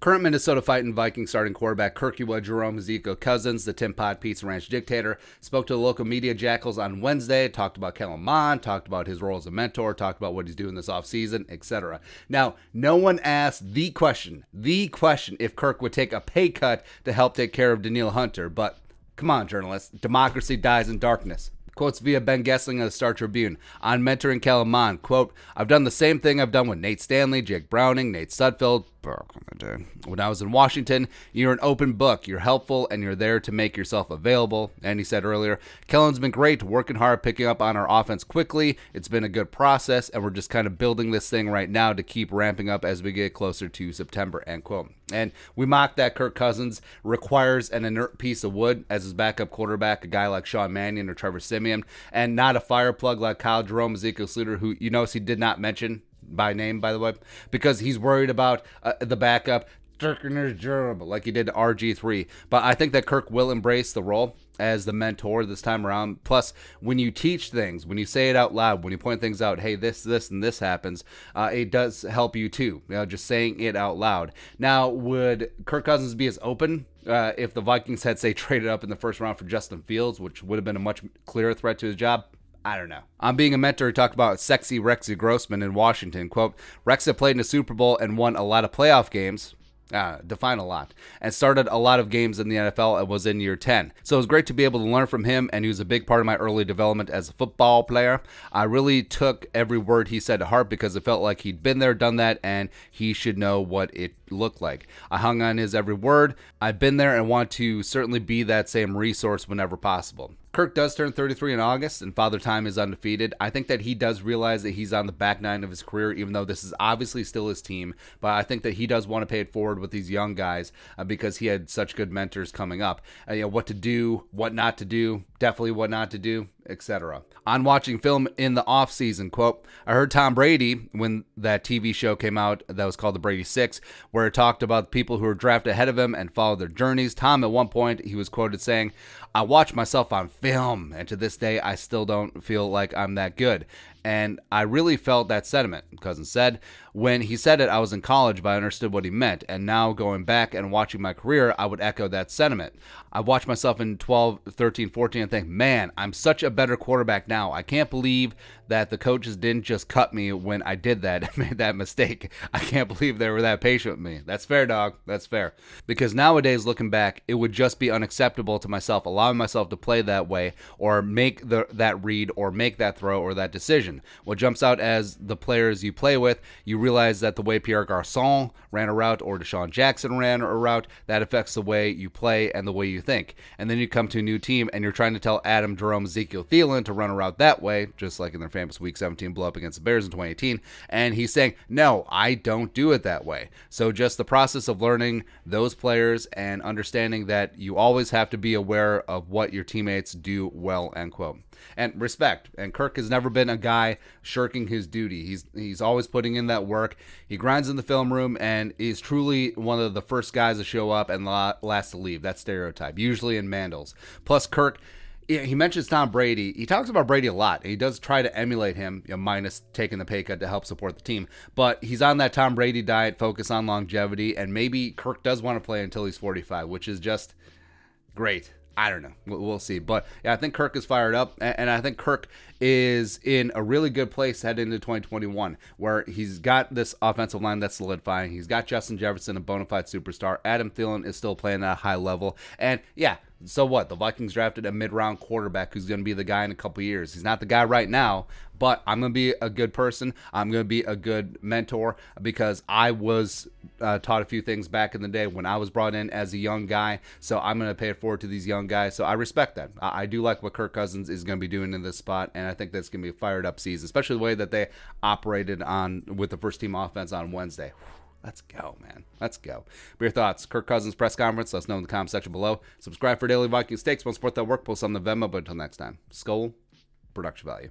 Current Minnesota Fighting Vikings starting quarterback Kirk Cousins, the Tim Pod Pizza Ranch Dictator, spoke to the local media Jackals on Wednesday, talked about Kellen Mond, talked about his role as a mentor, talked about what he's doing this offseason, etc. Now, no one asked the question if Kirk would take a pay cut to help take care of Danielle Hunter, but come on, journalists, democracy dies in darkness. Quotes via Ben Gessling of the Star Tribune on mentoring Kellen Mond, quote, "I've done the same thing I've done with Nate Stanley, Jake Browning, Nate Sudfeld. When I was in Washington, you're an open book. You're helpful, and you're there to make yourself available." And he said earlier, "Kellen's been great, working hard, picking up on our offense quickly. It's been a good process, and we're just kind of building this thing right now to keep ramping up as we get closer to September," end quote. And we mocked that Kirk Cousins requires an inert piece of wood as his backup quarterback, a guy like Sean Mannion or Trevor Siemian, and not a fire plug like Kyle Jerome, Ezekiel Sluter, who you notice he did not mention by name, by the way, because he's worried about the backup, like he did to RG3. But I think that Kirk will embrace the role as the mentor this time around. Plus, when you teach things, when you say it out loud, when you point things out, hey, this, and this happens, it does help you too, just saying it out loud. Now, would Kirk Cousins be as open if the Vikings had, say, traded up in the first round for Justin Fields, which would have been a much clearer threat to his job? I don't know. On being a mentor, he talked about sexy Rexy Grossman in Washington. Quote, "Rex had played in a Super Bowl and won a lot of playoff games." Define a lot. And started a lot of games in the NFL and was in year 10. So it was great to be able to learn from him, and he was a big part of my early development as a football player. I really took every word he said to heart because it felt like he'd been there, done that, and he should know what it looked like. I hung on his every word. I've been there and want to certainly be that same resource whenever possible. Kirk does turn 33 in August, and Father Time is undefeated. I think that he does realize that he's on the back nine of his career, even though this is obviously still his team. But I think that he does want to pay it forward with these young guys because he had such good mentors coming up. What to do, what not to do, definitely what not to do, etc. On watching film in the offseason, quote, "I heard Tom Brady, when that TV show came out that was called The Brady Six, where it talked about people who were drafted ahead of him and followed their journeys. Tom, at one point, he was quoted saying, 'I watch myself on film, and to this day, I still don't feel like I'm that good.' And I really felt that sentiment," Cousins said. "When he said it, I was in college, but I understood what he meant. And now going back and watching my career, I would echo that sentiment. I watch myself in 12, 13, 14 and think, man, I'm such a better quarterback now. I can't believe that the coaches didn't just cut me when I did that and made that mistake. I can't believe they were that patient with me." That's fair, dog. That's fair. Because nowadays, looking back, it would just be unacceptable to myself, allowing myself to play that way or make that read or make that throw or that decision. What jumps out as the players you play with, you realize that the way Pierre Garçon ran a route or Deshaun Jackson ran a route, that affects the way you play and the way you think. And then you come to a new team and you're trying to tell Adam, Jerome, Ezekiel Thielen to run a route that way, just like in their famous Week 17 blow up against the Bears in 2018. And he's saying, no, I don't do it that way. So just the process of learning those players and understanding that you always have to be aware of what your teammates do well, end quote. And respect. And Kirk has never been a guy shirking his duty. He's always putting in that work. He grinds in the film room and is truly one of the first guys to show up and last to leave. That stereotype, usually in Mandels. Plus, Kirk, he mentions Tom Brady. He talks about Brady a lot. He does try to emulate him, minus taking the pay cut to help support the team. But he's on that Tom Brady diet, focus on longevity, and maybe Kirk does want to play until he's 45, which is just great. I don't know. We'll see. But yeah, I think Kirk is fired up, and I think Kirk is in a really good place heading into 2021, where he's got this offensive line that's solidifying. He's got Justin Jefferson, a bona fide superstar. Adam Thielen is still playing at a high level. And yeah, so what? The Vikings drafted a mid-round quarterback who's going to be the guy in a couple years. He's not the guy right now, but I'm going to be a good person. I'm going to be a good mentor because I was taught a few things back in the day when I was brought in as a young guy. So I'm going to pay it forward to these young guys. So I respect that. I do like what Kirk Cousins is going to be doing in this spot, and I think that's going to be a fired up season, especially the way that they operated on with the first team offense on Wednesday. Let's go, man. Let's go. But your thoughts? Kirk Cousins press conference. Let us know in the comment section below. Subscribe for daily Vikings takes. Want to support that work? Post on the Venmo. But until next time, Skull, production value.